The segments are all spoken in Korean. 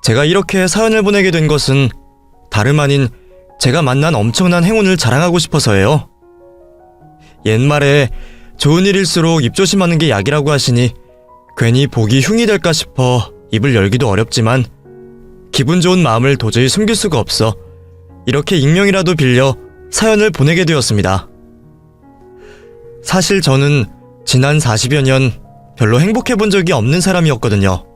제가 이렇게 사연을 보내게 된 것은 다름 아닌 제가 만난 엄청난 행운을 자랑하고 싶어서예요. 옛말에 좋은 일일수록 입조심하는 게 약이라고 하시니 괜히 복이 흉이 될까 싶어 입을 열기도 어렵지만 기분 좋은 마음을 도저히 숨길 수가 없어 이렇게 익명이라도 빌려 사연을 보내게 되었습니다. 사실 저는 지난 40여 년 별로 행복해 본 적이 없는 사람이었거든요.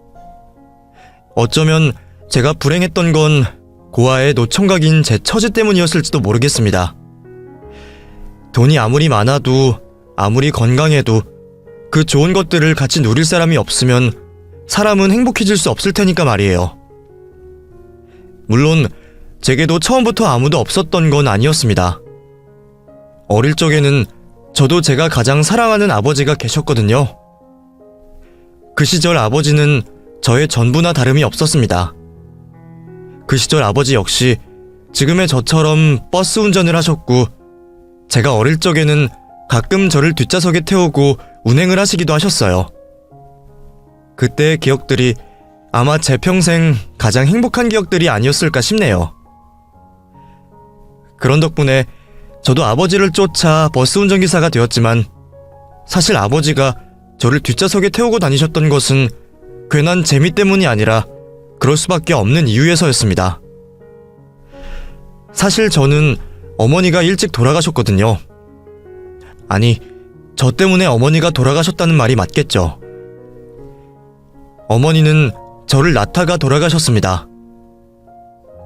어쩌면 제가 불행했던 건 고아의 노총각인 제 처지 때문이었을지도 모르겠습니다. 돈이 아무리 많아도 아무리 건강해도 그 좋은 것들을 같이 누릴 사람이 없으면 사람은 행복해질 수 없을 테니까 말이에요. 물론 제게도 처음부터 아무도 없었던 건 아니었습니다. 어릴 적에는 저도 제가 가장 사랑하는 아버지가 계셨거든요. 그 시절 아버지는 저의 전부나 다름이 없었습니다. 그 시절 아버지 역시 지금의 저처럼 버스 운전을 하셨고 제가 어릴 적에는 가끔 저를 뒷좌석에 태우고 운행을 하시기도 하셨어요. 그때의 기억들이 아마 제 평생 가장 행복한 기억들이 아니었을까 싶네요. 그런 덕분에 저도 아버지를 쫓아 버스 운전기사가 되었지만 사실 아버지가 저를 뒷좌석에 태우고 다니셨던 것은 괜한 재미 때문이 아니라 그럴 수밖에 없는 이유에서였습니다. 사실 저는 어머니가 일찍 돌아가셨거든요. 아니, 저 때문에 어머니가 돌아가셨다는 말이 맞겠죠. 어머니는 저를 낳다가 돌아가셨습니다.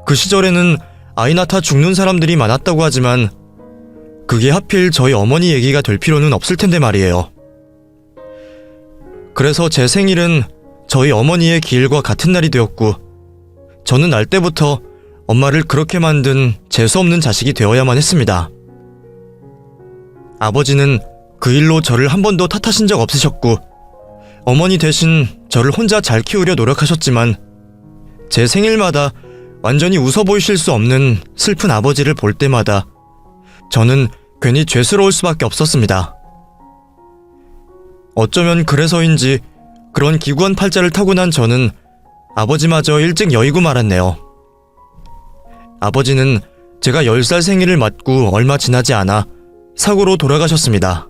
그 시절에는 아이 낳다 죽는 사람들이 많았다고 하지만 그게 하필 저희 어머니 얘기가 될 필요는 없을 텐데 말이에요. 그래서 제 생일은 저희 어머니의 기일과 같은 날이 되었고 저는 날 때부터 엄마를 그렇게 만든 재수없는 자식이 되어야만 했습니다. 아버지는 그 일로 저를 한 번도 탓하신 적 없으셨고 어머니 대신 저를 혼자 잘 키우려 노력하셨지만 제 생일마다 완전히 웃어 보이실 수 없는 슬픈 아버지를 볼 때마다 저는 괜히 죄스러울 수밖에 없었습니다. 어쩌면 그래서인지 그런 기구한 팔자를 타고난 저는 아버지마저 일찍 여의고 말았네요. 아버지는 제가 10살 생일을 맞고 얼마 지나지 않아 사고로 돌아가셨습니다.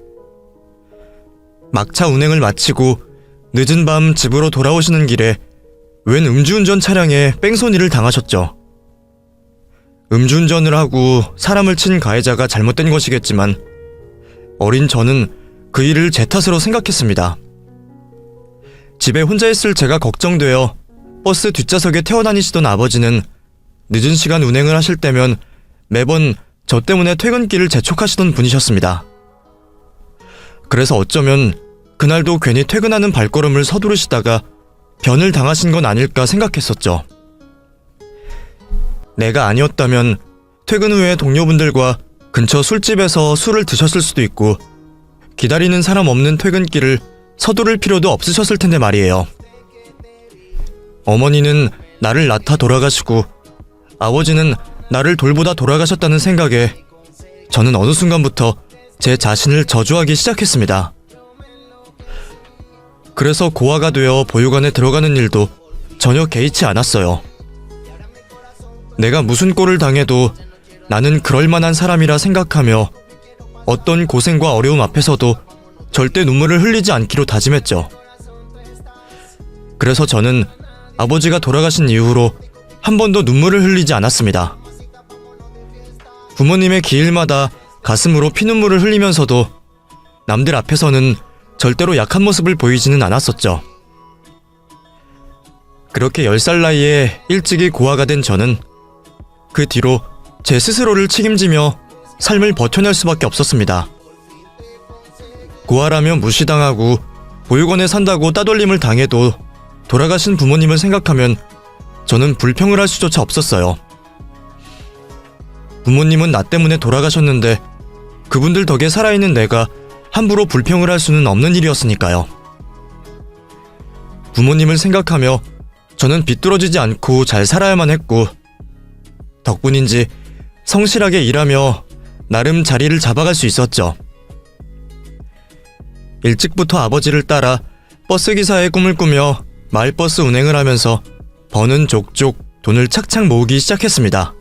막차 운행을 마치고 늦은 밤 집으로 돌아오시는 길에 웬 음주운전 차량에 뺑소니를 당하셨죠. 음주운전을 하고 사람을 친 가해자가 잘못된 것이겠지만 어린 저는 그 일을 제 탓으로 생각했습니다. 집에 혼자 있을 제가 걱정되어 버스 뒷좌석에 태워 다니시던 아버지는 늦은 시간 운행을 하실 때면 매번 저 때문에 퇴근길을 재촉하시던 분이셨습니다. 그래서 어쩌면 그날도 괜히 퇴근하는 발걸음을 서두르시다가 변을 당하신 건 아닐까 생각했었죠. 내가 아니었다면 퇴근 후에 동료분들과 근처 술집에서 술을 드셨을 수도 있고 기다리는 사람 없는 퇴근길을 서두를 필요도 없으셨을 텐데 말이에요. 어머니는 나를 낳다 돌아가시고 아버지는 나를 돌보다 돌아가셨다는 생각에 저는 어느 순간부터 제 자신을 저주하기 시작했습니다. 그래서 고아가 되어 보육원에 들어가는 일도 전혀 개의치 않았어요. 내가 무슨 꼴을 당해도 나는 그럴 만한 사람이라 생각하며 어떤 고생과 어려움 앞에서도 절대 눈물을 흘리지 않기로 다짐했죠. 그래서 저는 아버지가 돌아가신 이후로 한 번도 눈물을 흘리지 않았습니다. 부모님의 기일마다 가슴으로 피눈물을 흘리면서도 남들 앞에서는 절대로 약한 모습을 보이지는 않았었죠. 그렇게 10살 나이에 일찍이 고아가 된 저는 그 뒤로 제 스스로를 책임지며 삶을 버텨낼 수밖에 없었습니다. 고아라며 무시당하고 보육원에 산다고 따돌림을 당해도 돌아가신 부모님을 생각하면 저는 불평을 할 수조차 없었어요. 부모님은 나 때문에 돌아가셨는데 그분들 덕에 살아있는 내가 함부로 불평을 할 수는 없는 일이었으니까요. 부모님을 생각하며 저는 비뚤어지지 않고 잘 살아야만 했고 덕분인지 성실하게 일하며 나름 자리를 잡아갈 수 있었죠. 일찍부터 아버지를 따라 버스기사의 꿈을 꾸며 마을버스 운행을 하면서 버는 족족 돈을 착착 모으기 시작했습니다.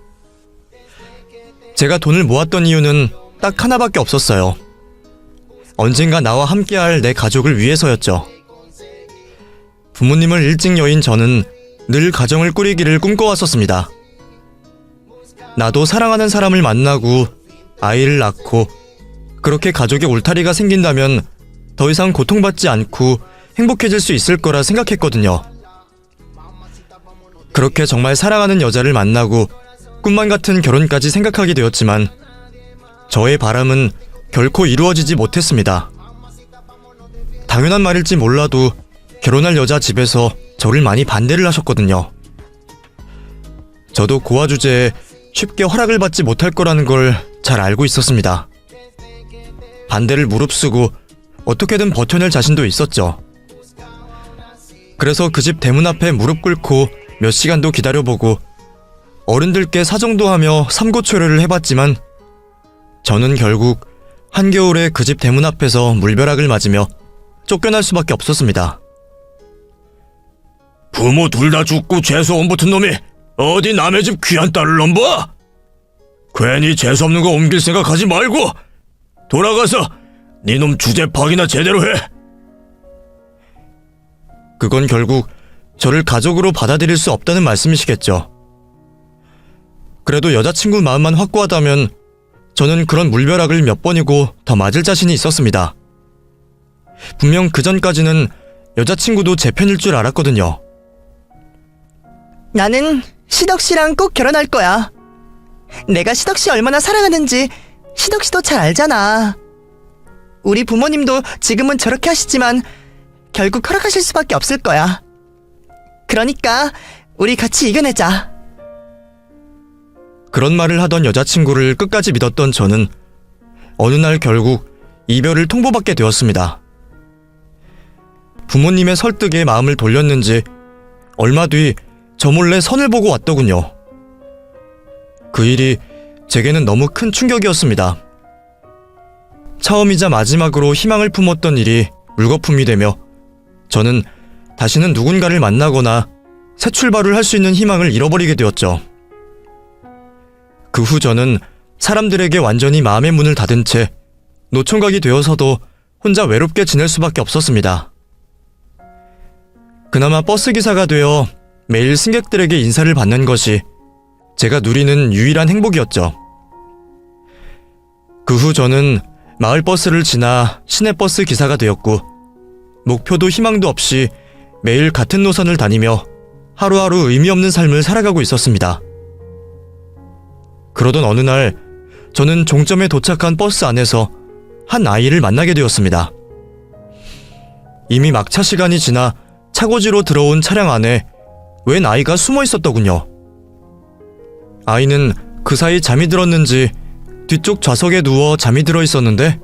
제가 돈을 모았던 이유는 딱 하나밖에 없었어요. 언젠가 나와 함께할 내 가족을 위해서였죠. 부모님을 일찍 여인 저는 늘 가정을 꾸리기를 꿈꿔왔었습니다. 나도 사랑하는 사람을 만나고 아이를 낳고 그렇게 가족의 울타리가 생긴다면 더 이상 고통받지 않고 행복해질 수 있을 거라 생각했거든요. 그렇게 정말 사랑하는 여자를 만나고 꿈만 같은 결혼까지 생각하게 되었지만 저의 바람은 결코 이루어지지 못했습니다. 당연한 말일지 몰라도 결혼할 여자 집에서 저를 많이 반대를 하셨거든요. 저도 고아 주제에 쉽게 허락을 받지 못할 거라는 걸 잘 알고 있었습니다. 반대를 무릅쓰고 어떻게든 버텨낼 자신도 있었죠. 그래서 그 집 대문 앞에 무릎 꿇고 몇 시간도 기다려보고 어른들께 사정도 하며 삼고초려를 해봤지만 저는 결국 한겨울에 그 집 대문 앞에서 물벼락을 맞으며 쫓겨날 수밖에 없었습니다. 부모 둘 다 죽고 재수없는 붙은 놈이 어디 남의 집 귀한 딸을 넘봐? 괜히 재수없는 거 옮길 생각하지 말고 돌아가서 네 놈 주제 파악이나 제대로 해. 그건 결국 저를 가족으로 받아들일 수 없다는 말씀이시겠죠. 그래도 여자친구 마음만 확고하다면 저는 그런 물벼락을 몇 번이고 더 맞을 자신이 있었습니다. 분명 그 전까지는 여자친구도 제 편일 줄 알았거든요. 나는 시덕씨랑 꼭 결혼할 거야. 내가 시덕씨 얼마나 사랑하는지 시덕씨도 잘 알잖아. 우리 부모님도 지금은 저렇게 하시지만 결국 허락하실 수밖에 없을 거야. 그러니까 우리 같이 이겨내자. 그런 말을 하던 여자친구를 끝까지 믿었던 저는 어느 날 결국 이별을 통보받게 되었습니다. 부모님의 설득에 마음을 돌렸는지 얼마 뒤 저 몰래 선을 보고 왔더군요. 그 일이 제게는 너무 큰 충격이었습니다. 처음이자 마지막으로 희망을 품었던 일이 물거품이 되며 저는 다시는 누군가를 만나거나 새 출발을 할 수 있는 희망을 잃어버리게 되었죠. 그 후 저는 사람들에게 완전히 마음의 문을 닫은 채 노총각이 되어서도 혼자 외롭게 지낼 수밖에 없었습니다. 그나마 버스기사가 되어 매일 승객들에게 인사를 받는 것이 제가 누리는 유일한 행복이었죠. 그 후 저는 마을버스를 지나 시내버스 기사가 되었고 목표도 희망도 없이 매일 같은 노선을 다니며 하루하루 의미 없는 삶을 살아가고 있었습니다. 그러던 어느 날 저는 종점에 도착한 버스 안에서 한 아이를 만나게 되었습니다. 이미 막차 시간이 지나 차고지로 들어온 차량 안에 웬 아이가 숨어 있었더군요. 아이는 그 사이 잠이 들었는지 뒤쪽 좌석에 누워 잠이 들어 있었는데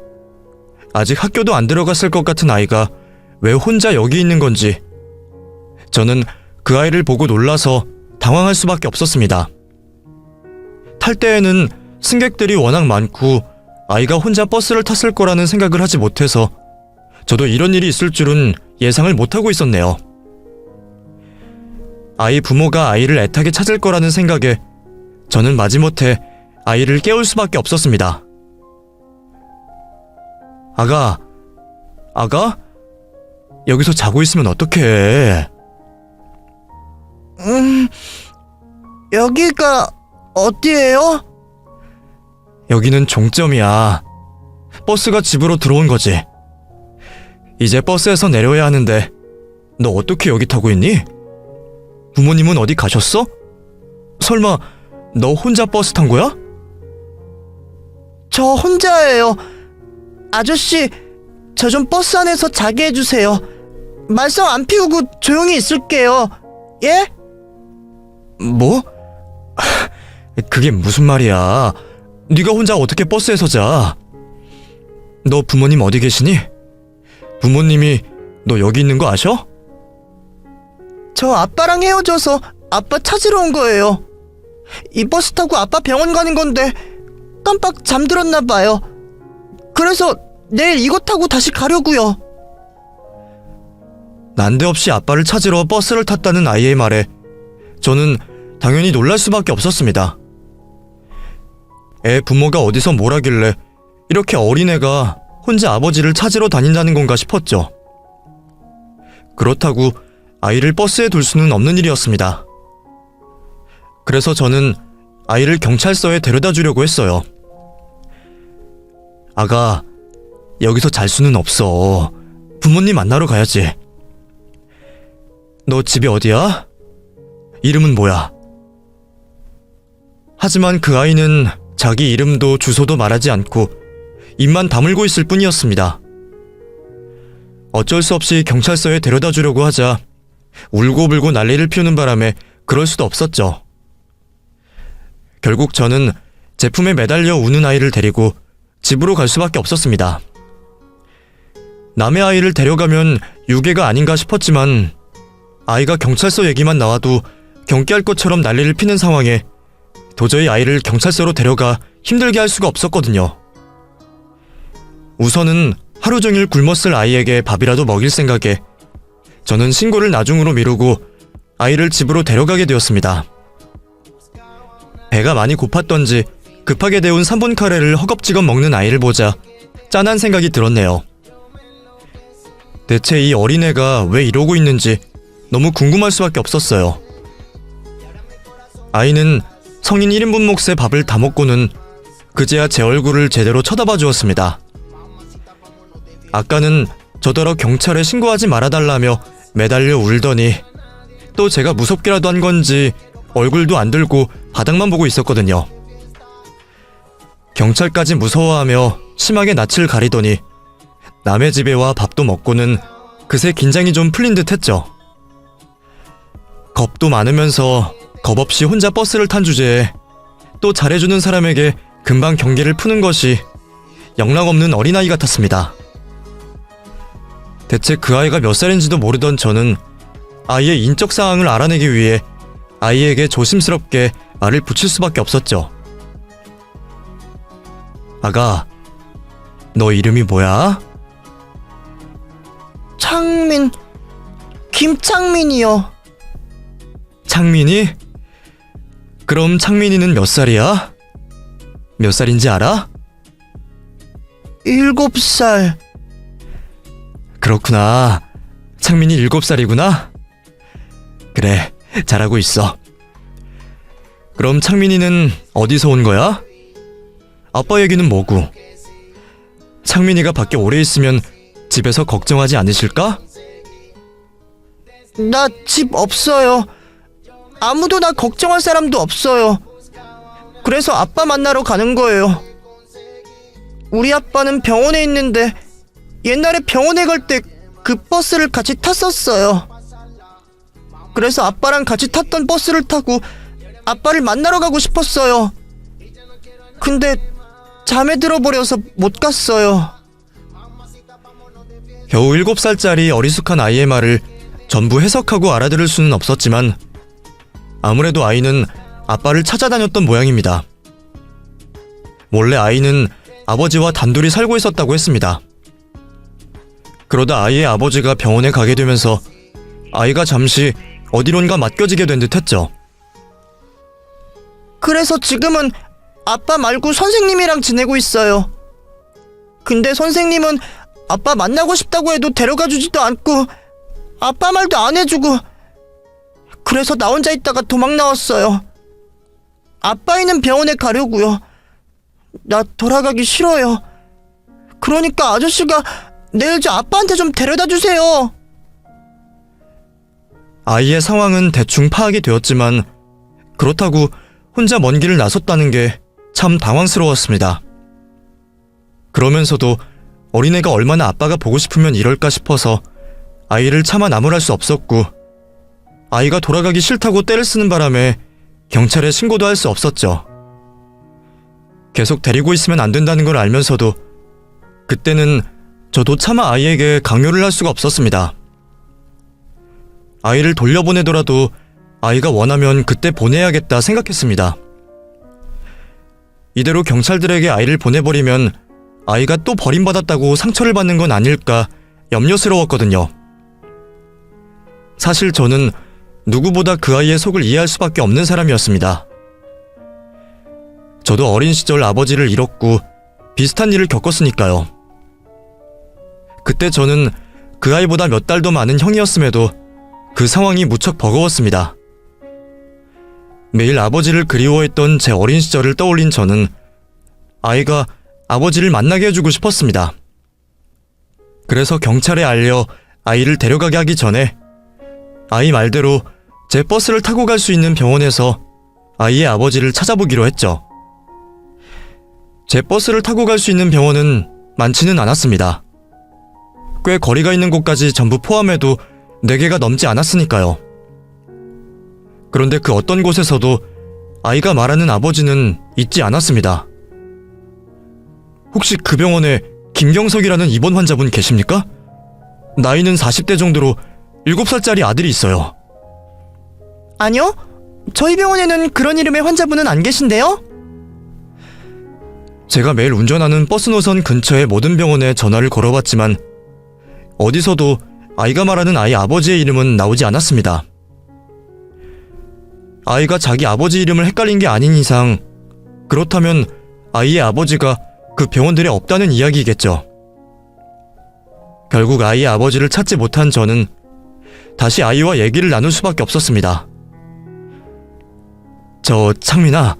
아직 학교도 안 들어갔을 것 같은 아이가 왜 혼자 여기 있는 건지 저는 그 아이를 보고 놀라서 당황할 수밖에 없었습니다. 탈 때에는 승객들이 워낙 많고 아이가 혼자 버스를 탔을 거라는 생각을 하지 못해서 저도 이런 일이 있을 줄은 예상을 못하고 있었네요. 아이 부모가 아이를 애타게 찾을 거라는 생각에 저는 마지못해 아이를 깨울 수밖에 없었습니다. 아가? 여기서 자고 있으면 어떡해? 여기가 어디예요? 여기는 종점이야. 버스가 집으로 들어온 거지. 이제 버스에서 내려야 하는데 너 어떻게 여기 타고 있니? 부모님은 어디 가셨어? 설마 너 혼자 버스 탄 거야? 저 혼자예요. 아저씨, 저 좀 버스 안에서 자게 해주세요. 말썽 안 피우고 조용히 있을게요. 예? 뭐? 그게 무슨 말이야. 네가 혼자 어떻게 버스에서 자? 너 부모님 어디 계시니? 부모님이 너 여기 있는 거 아셔? 저 아빠랑 헤어져서 아빠 찾으러 온 거예요. 이 버스 타고 아빠 병원 가는 건데 깜빡 잠들었나 봐요. 그래서 내일 이거 타고 다시 가려고요. 난데없이 아빠를 찾으러 버스를 탔다는 아이의 말에 저는 당연히 놀랄 수밖에 없었습니다. 애 부모가 어디서 뭘 하길래 이렇게 어린애가 혼자 아버지를 찾으러 다닌다는 건가 싶었죠. 그렇다고 아이를 버스에 둘 수는 없는 일이었습니다. 그래서 저는 아이를 경찰서에 데려다 주려고 했어요. 아가, 여기서 잘 수는 없어. 부모님 만나러 가야지. 너 집이 어디야? 이름은 뭐야? 하지만 그 아이는 자기 이름도 주소도 말하지 않고 입만 다물고 있을 뿐이었습니다. 어쩔 수 없이 경찰서에 데려다 주려고 하자 울고불고 난리를 피우는 바람에 그럴 수도 없었죠. 결국 저는 제품에 매달려 우는 아이를 데리고 집으로 갈 수밖에 없었습니다. 남의 아이를 데려가면 유괴가 아닌가 싶었지만 아이가 경찰서 얘기만 나와도 경기할 것처럼 난리를 피는 상황에 도저히 아이를 경찰서로 데려가 힘들게 할 수가 없었거든요. 우선은 하루 종일 굶었을 아이에게 밥이라도 먹일 생각에 저는 신고를 나중으로 미루고 아이를 집으로 데려가게 되었습니다. 배가 많이 고팠던지 급하게 데운 3분 카레를 허겁지겁 먹는 아이를 보자 짠한 생각이 들었네요. 대체 이 어린애가 왜 이러고 있는지 너무 궁금할 수밖에 없었어요. 아이는 성인 1인분 몫의 밥을 다 먹고는 그제야 제 얼굴을 제대로 쳐다봐 주었습니다. 아까는 저더러 경찰에 신고하지 말아달라며 매달려 울더니 또 제가 무섭게라도 한 건지 얼굴도 안 들고 바닥만 보고 있었거든요. 경찰까지 무서워하며 심하게 낯을 가리더니 남의 집에 와 밥도 먹고는 그새 긴장이 좀 풀린 듯 했죠. 겁도 많으면서 겁없이 혼자 버스를 탄 주제에 또 잘해주는 사람에게 금방 경계를 푸는 것이 영락없는 어린아이 같았습니다. 대체 그 아이가 몇 살인지도 모르던 저는 아이의 인적 사항을 알아내기 위해 아이에게 조심스럽게 말을 붙일 수밖에 없었죠. 아가, 너 이름이 뭐야? 창민, 김창민이요. 창민이? 그럼 창민이는 몇 살이야? 몇 살인지 알아? 7살. 그렇구나. 창민이 7살이구나. 그래, 잘하고 있어. 그럼 창민이는 어디서 온 거야? 아빠 얘기는 뭐고? 창민이가 밖에 오래 있으면 집에서 걱정하지 않으실까? 나 집 없어요. 아무도 나 걱정할 사람도 없어요. 그래서 아빠 만나러 가는 거예요. 우리 아빠는 병원에 있는데 옛날에 병원에 갈 때 그 버스를 같이 탔었어요. 그래서 아빠랑 같이 탔던 버스를 타고 아빠를 만나러 가고 싶었어요. 근데 잠에 들어버려서 못 갔어요. 겨우 7살짜리 어리숙한 아이의 말을 전부 해석하고 알아들을 수는 없었지만 아무래도 아이는 아빠를 찾아다녔던 모양입니다. 원래 아이는 아버지와 단둘이 살고 있었다고 했습니다. 그러다 아이의 아버지가 병원에 가게 되면서 아이가 잠시 어디론가 맡겨지게 된 듯 했죠. 그래서 지금은 아빠 말고 선생님이랑 지내고 있어요. 근데 선생님은 아빠 만나고 싶다고 해도 데려가 주지도 않고 아빠 말도 안 해주고, 그래서 나 혼자 있다가 도망 나왔어요. 아빠 있는 병원에 가려고요. 나 돌아가기 싫어요. 그러니까 아저씨가 내일 저 아빠한테 좀 데려다 주세요. 아이의 상황은 대충 파악이 되었지만 그렇다고 혼자 먼 길을 나섰다는 게 참 당황스러웠습니다. 그러면서도 어린애가 얼마나 아빠가 보고 싶으면 이럴까 싶어서 아이를 차마 나무랄 수 없었고, 아이가 돌아가기 싫다고 떼를 쓰는 바람에 경찰에 신고도 할 수 없었죠. 계속 데리고 있으면 안 된다는 걸 알면서도 그때는 저도 차마 아이에게 강요를 할 수가 없었습니다. 아이를 돌려보내더라도 아이가 원하면 그때 보내야겠다 생각했습니다. 이대로 경찰들에게 아이를 보내버리면 아이가 또 버림받았다고 상처를 받는 건 아닐까 염려스러웠거든요. 사실 저는 누구보다 그 아이의 속을 이해할 수밖에 없는 사람이었습니다. 저도 어린 시절 아버지를 잃었고 비슷한 일을 겪었으니까요. 그때 저는 그 아이보다 몇 달 더 많은 형이었음에도 그 상황이 무척 버거웠습니다. 매일 아버지를 그리워했던 제 어린 시절을 떠올린 저는 아이가 아버지를 만나게 해주고 싶었습니다. 그래서 경찰에 알려 아이를 데려가게 하기 전에 아이 말대로 제 버스를 타고 갈 수 있는 병원에서 아이의 아버지를 찾아보기로 했죠. 제 버스를 타고 갈 수 있는 병원은 많지는 않았습니다. 꽤 거리가 있는 곳까지 전부 포함해도 4개가 넘지 않았으니까요. 그런데 그 어떤 곳에서도 아이가 말하는 아버지는 있지 않았습니다. 혹시 그 병원에 김경석이라는 입원 환자분 계십니까? 나이는 40대 정도로 7살짜리 아들이 있어요. 아니요. 저희 병원에는 그런 이름의 환자분은 안 계신데요? 제가 매일 운전하는 버스 노선 근처의 모든 병원에 전화를 걸어봤지만 어디서도 아이가 말하는 아이 아버지의 이름은 나오지 않았습니다. 아이가 자기 아버지 이름을 헷갈린 게 아닌 이상 그렇다면 아이의 아버지가 그 병원들에 없다는 이야기겠죠. 결국 아이의 아버지를 찾지 못한 저는 다시 아이와 얘기를 나눌 수밖에 없었습니다. 저 창민아,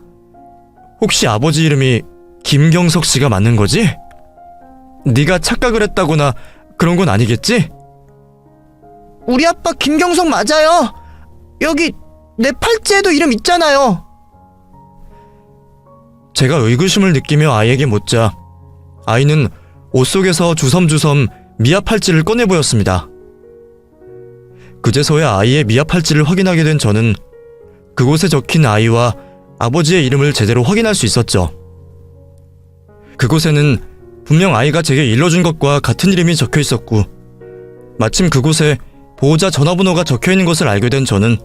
혹시 아버지 이름이 김경석 씨가 맞는 거지? 네가 착각을 했다거나 그런 건 아니겠지? 우리 아빠 김경석 맞아요. 여기 내 팔찌에도 이름 있잖아요. 제가 의구심을 느끼며 아이에게 묻자 아이는 옷 속에서 주섬주섬 미아 팔찌를 꺼내 보였습니다. 그제서야 아이의 미아 팔찌를 확인하게 된 저는 그곳에 적힌 아이와 아버지의 이름을 제대로 확인할 수 있었죠. 그곳에는 분명 아이가 제게 일러준 것과 같은 이름이 적혀 있었고 마침 그곳에 보호자 전화번호가 적혀 있는 것을 알게 된 저는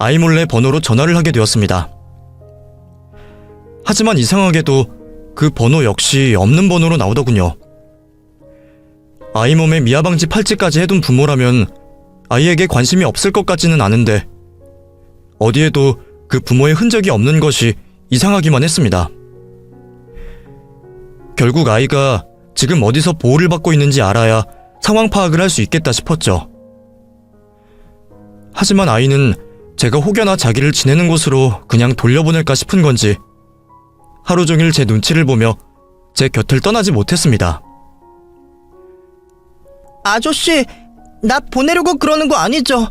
아이 몰래 번호로 전화를 하게 되었습니다. 하지만 이상하게도 그 번호 역시 없는 번호로 나오더군요. 아이 몸에 미아방지 팔찌까지 해둔 부모라면 아이에게 관심이 없을 것 같지는 않은데 어디에도 그 부모의 흔적이 없는 것이 이상하기만 했습니다. 결국 아이가 지금 어디서 보호를 받고 있는지 알아야 상황 파악을 할 수 있겠다 싶었죠. 하지만 아이는 제가 혹여나 자기를 지내는 곳으로 그냥 돌려보낼까 싶은 건지 하루 종일 제 눈치를 보며 제 곁을 떠나지 못했습니다. 아저씨, 나 보내려고 그러는 거 아니죠?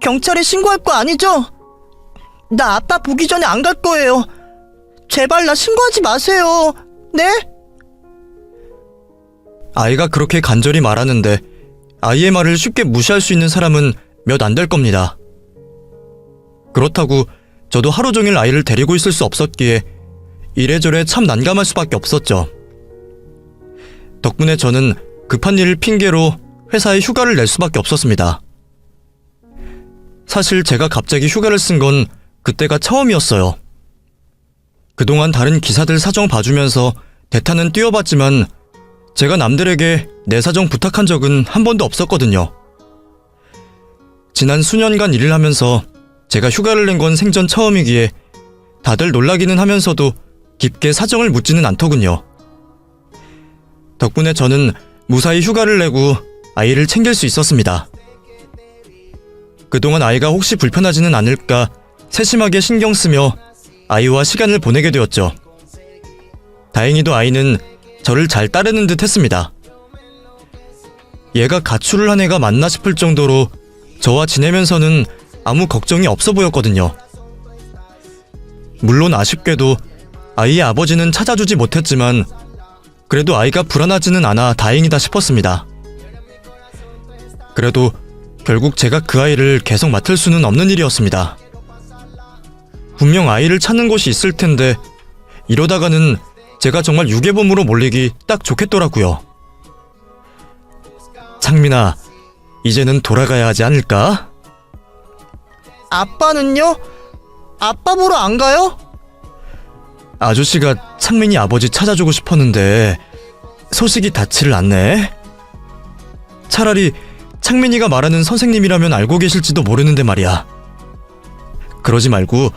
경찰에 신고할 거 아니죠? 나 아빠 보기 전에 안 갈 거예요. 제발 나 신고하지 마세요. 네? 아이가 그렇게 간절히 말하는데 아이의 말을 쉽게 무시할 수 있는 사람은 몇 안 될 겁니다. 그렇다고 저도 하루 종일 아이를 데리고 있을 수 없었기에 이래저래 참 난감할 수밖에 없었죠. 덕분에 저는 급한 일을 핑계로 회사에 휴가를 낼 수밖에 없었습니다. 사실 제가 갑자기 휴가를 쓴 건 그때가 처음이었어요. 그동안 다른 기사들 사정 봐주면서 대타는 뛰어봤지만 제가 남들에게 내 사정 부탁한 적은 한 번도 없었거든요. 지난 수년간 일을 하면서 제가 휴가를 낸 건 생전 처음이기에 다들 놀라기는 하면서도 깊게 사정을 묻지는 않더군요. 덕분에 저는 무사히 휴가를 내고 아이를 챙길 수 있었습니다. 그동안 아이가 혹시 불편하지는 않을까 세심하게 신경 쓰며 아이와 시간을 보내게 되었죠. 다행히도 아이는 저를 잘 따르는 듯 했습니다. 얘가 가출을 한 애가 맞나 싶을 정도로 저와 지내면서는 아무 걱정이 없어 보였거든요. 물론 아쉽게도 아이의 아버지는 찾아주지 못했지만 그래도 아이가 불안하지는 않아 다행이다 싶었습니다. 그래도 결국 제가 그 아이를 계속 맡을 수는 없는 일이었습니다. 분명 아이를 찾는 곳이 있을 텐데 이러다가는 제가 정말 유괴범으로 몰리기 딱 좋겠더라고요. 창민아, 이제는 돌아가야 하지 않을까? 아빠는요? 아빠 보러 안 가요? 아저씨가 창민이 아버지 찾아주고 싶었는데 소식이 닿지를 않네. 차라리 창민이가 말하는 선생님이라면 알고 계실지도 모르는데 말이야. 그러지 말고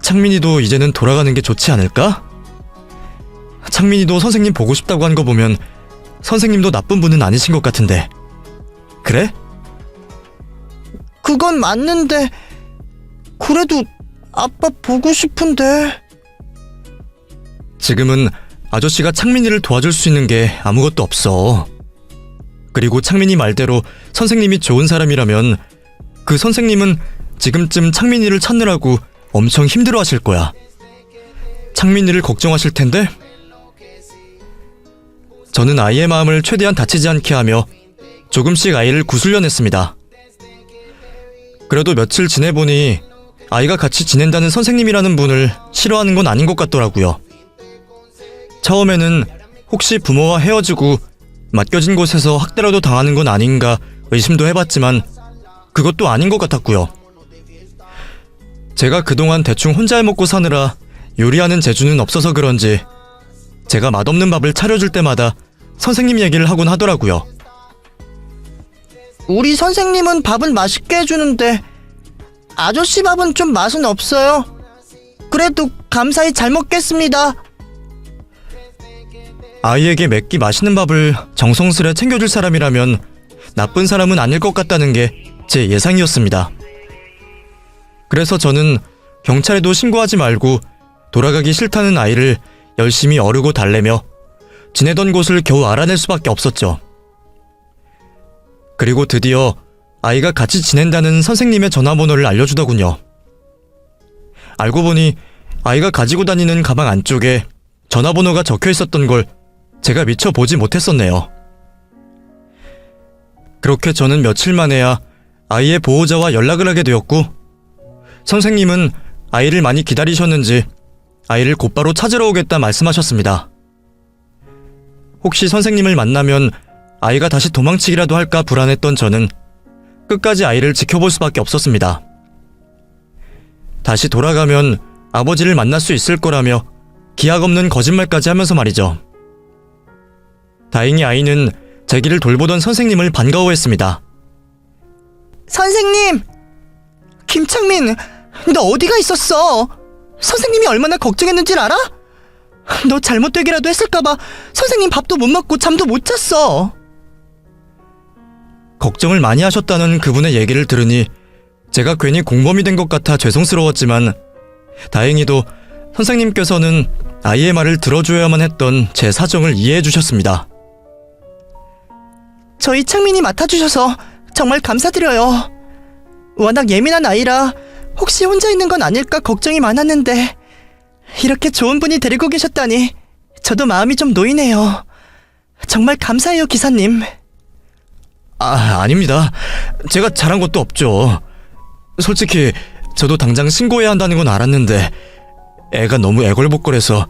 창민이도 이제는 돌아가는 게 좋지 않을까? 창민이도 선생님 보고 싶다고 한 거 보면 선생님도 나쁜 분은 아니신 것 같은데. 그래? 그건 맞는데 그래도 아빠 보고 싶은데. 지금은 아저씨가 창민이를 도와줄 수 있는 게 아무것도 없어. 그리고 창민이 말대로 선생님이 좋은 사람이라면 그 선생님은 지금쯤 창민이를 찾느라고 엄청 힘들어하실 거야. 창민이를 걱정하실 텐데. 저는 아이의 마음을 최대한 다치지 않게 하며 조금씩 아이를 구슬려냈습니다. 그래도 며칠 지내보니 아이가 같이 지낸다는 선생님이라는 분을 싫어하는 건 아닌 것 같더라고요. 처음에는 혹시 부모와 헤어지고 맡겨진 곳에서 학대라도 당하는 건 아닌가 의심도 해봤지만 그것도 아닌 것 같았고요. 제가 그동안 대충 혼자 해먹고 사느라 요리하는 재주는 없어서 그런지 제가 맛없는 밥을 차려줄 때마다 선생님 얘기를 하곤 하더라고요. 우리 선생님은 밥은 맛있게 해주는데 아저씨 밥은 좀 맛은 없어요. 그래도 감사히 잘 먹겠습니다. 아이에게 맵기 맛있는 밥을 정성스레 챙겨줄 사람이라면 나쁜 사람은 아닐 것 같다는 게 제 예상이었습니다. 그래서 저는 경찰에도 신고하지 말고 돌아가기 싫다는 아이를 열심히 어르고 달래며 지내던 곳을 겨우 알아낼 수밖에 없었죠. 그리고 드디어 아이가 같이 지낸다는 선생님의 전화번호를 알려주더군요. 알고 보니 아이가 가지고 다니는 가방 안쪽에 전화번호가 적혀 있었던 걸 제가 미처 보지 못했었네요. 그렇게 저는 며칠 만에야 아이의 보호자와 연락을 하게 되었고, 선생님은 아이를 많이 기다리셨는지 아이를 곧바로 찾으러 오겠다 말씀하셨습니다. 혹시 선생님을 만나면 아이가 다시 도망치기라도 할까 불안했던 저는 끝까지 아이를 지켜볼 수밖에 없었습니다. 다시 돌아가면 아버지를 만날 수 있을 거라며 기약 없는 거짓말까지 하면서 말이죠. 다행히 아이는 제 길을 돌보던 선생님을 반가워했습니다. 선생님! 김창민, 너 어디가 있었어? 선생님이 얼마나 걱정했는지 알아? 너 잘못되기라도 했을까봐 선생님 밥도 못 먹고 잠도 못 잤어. 걱정을 많이 하셨다는 그분의 얘기를 들으니 제가 괜히 공범이 된 것 같아 죄송스러웠지만 다행히도 선생님께서는 아이의 말을 들어줘야만 했던 제 사정을 이해해 주셨습니다. 저희 창민이 맡아주셔서 정말 감사드려요. 워낙 예민한 아이라 혹시 혼자 있는 건 아닐까 걱정이 많았는데 이렇게 좋은 분이 데리고 계셨다니 저도 마음이 좀 놓이네요. 정말 감사해요, 기사님. 아닙니다. 제가 잘한 것도 없죠. 솔직히 저도 당장 신고해야 한다는 건 알았는데 애가 너무 애걸복걸해서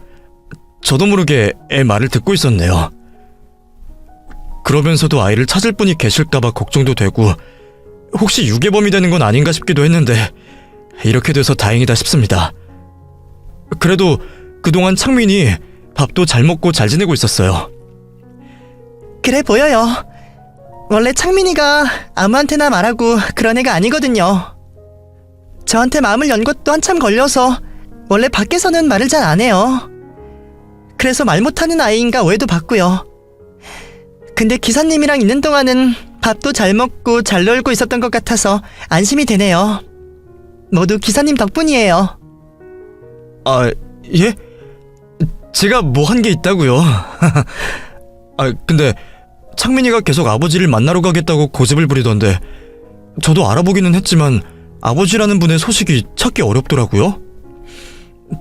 저도 모르게 애 말을 듣고 있었네요. 그러면서도 아이를 찾을 분이 계실까봐 걱정도 되고 혹시 유괴범이 되는 건 아닌가 싶기도 했는데 이렇게 돼서 다행이다 싶습니다. 그래도 그동안 창민이 밥도 잘 먹고 잘 지내고 있었어요. 그래 보여요. 원래 창민이가 아무한테나 말하고 그런 애가 아니거든요. 저한테 마음을 연 것도 한참 걸려서 원래 밖에서는 말을 잘 안 해요. 그래서 말 못하는 아이인가 오해도 받고요. 근데 기사님이랑 있는 동안은 밥도 잘 먹고 잘 놀고 있었던 것 같아서 안심이 되네요. 모두 기사님 덕분이에요. 예? 제가 뭐 한 게 있다고요? 근데 창민이가 계속 아버지를 만나러 가겠다고 고집을 부리던데 저도 알아보기는 했지만 아버지라는 분의 소식이 찾기 어렵더라고요.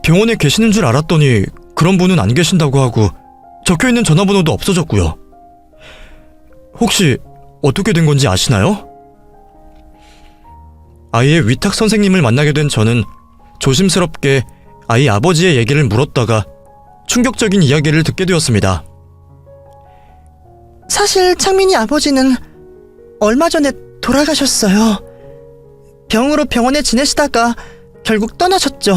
병원에 계시는 줄 알았더니 그런 분은 안 계신다고 하고 적혀있는 전화번호도 없어졌고요. 혹시 어떻게 된 건지 아시나요? 아이의 위탁 선생님을 만나게 된 저는 조심스럽게 아이 아버지의 얘기를 물었다가 충격적인 이야기를 듣게 되었습니다. 사실 창민이 아버지는 얼마 전에 돌아가셨어요. 병으로 병원에 지내시다가 결국 떠나셨죠.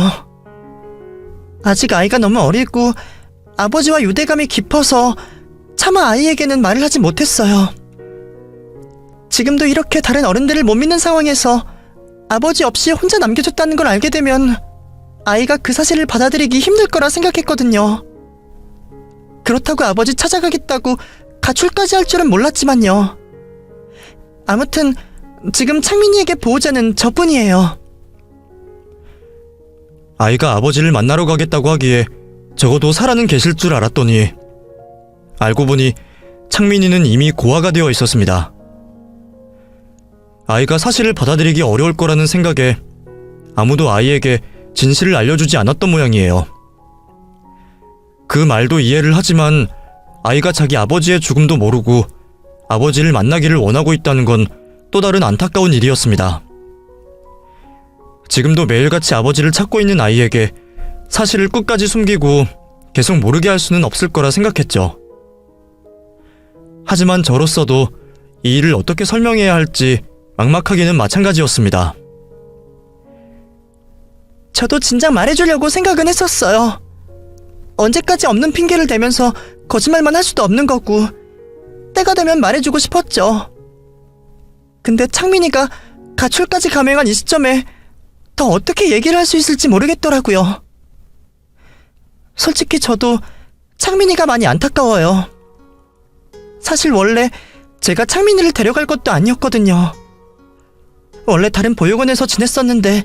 아직 아이가 너무 어리고 아버지와 유대감이 깊어서 차마 아이에게는 말을 하지 못했어요. 지금도 이렇게 다른 어른들을 못 믿는 상황에서 아버지 없이 혼자 남겨졌다는 걸 알게 되면 아이가 그 사실을 받아들이기 힘들 거라 생각했거든요. 그렇다고 아버지 찾아가겠다고 가출까지 할 줄은 몰랐지만요. 아무튼 지금 창민이에게 보호자는 저뿐이에요. 아이가 아버지를 만나러 가겠다고 하기에 적어도 살아는 계실 줄 알았더니 알고 보니 창민이는 이미 고아가 되어 있었습니다. 아이가 사실을 받아들이기 어려울 거라는 생각에 아무도 아이에게 진실을 알려주지 않았던 모양이에요. 그 말도 이해를 하지만 아이가 자기 아버지의 죽음도 모르고 아버지를 만나기를 원하고 있다는 건 또 다른 안타까운 일이었습니다. 지금도 매일같이 아버지를 찾고 있는 아이에게 사실을 끝까지 숨기고 계속 모르게 할 수는 없을 거라 생각했죠. 하지만 저로서도 이 일을 어떻게 설명해야 할지 막막하기는 마찬가지였습니다. 저도 진작 말해주려고 생각은 했었어요. 언제까지 없는 핑계를 대면서 거짓말만 할 수도 없는 거고 때가 되면 말해주고 싶었죠. 근데 창민이가 가출까지 감행한 이 시점에 더 어떻게 얘기를 할 수 있을지 모르겠더라고요. 솔직히 저도 창민이가 많이 안타까워요. 사실 원래 제가 창민이를 데려갈 것도 아니었거든요. 원래 다른 보육원에서 지냈었는데